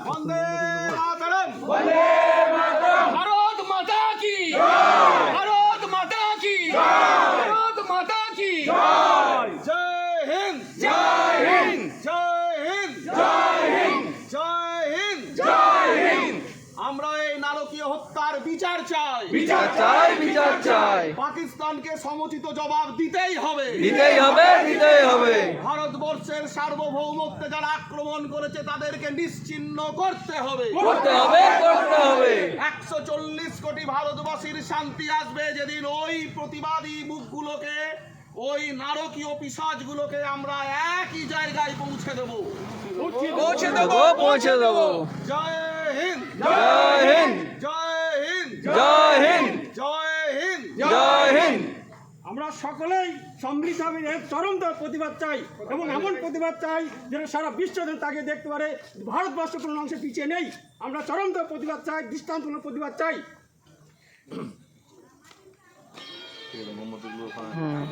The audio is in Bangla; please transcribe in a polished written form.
বন্দে মাতরম। ভারত মাতা কি ভারত মাতা কি ভারত মাতা কি জয় হিন্দ, জয় হিন্দ জয় হিন্দ, জয় হিন্দ জয় হিন্দ। জয় হিন্দ। আমরা এই নারকীয় হত্যার বিচার চাই, বিচার চাই বিচার চাই, পাকিস্তানকে সমুচিত জবাব দিতেই হবে, দিতেই হবে দিতেই হবে। ভারতবর্ষের সার্বভৌমত্বে যারা আক্রমণ করেছে তাদেরকে নিশ্চিহ্ন করতে হবে, করতে হবে করতে হবে। 140 কোটি ভারতবাসীর শান্তি আসবে যেদিন ওই প্রতিবাদী মুখগুলোকে, ওই নারকীয় পিশাচগুলোকে আমরা একই জায়গায় পৌঁছে দেব। পৌঁছে দেবো পৌঁছে দেবো। জয় হিন্দ, জয় হিন্দ জয় হিন্দ, জয় হিন্দ জয় হিন্দ। জয় হিন্দ। আমরা সকলেই সম্মিলিতভাবে এর চরমতর প্রতিবাদ চাই এবং এমন প্রতিবাদ চাই যেন সারা বিশ্ব যেন তাকে দেখতে পারে ভারতবর্ষ কোনো অংশে পিছিয়ে নেই। আমরা চরমতর প্রতিবাদ চাই, দৃষ্টান্তমূলক প্রতিবাদ চাই।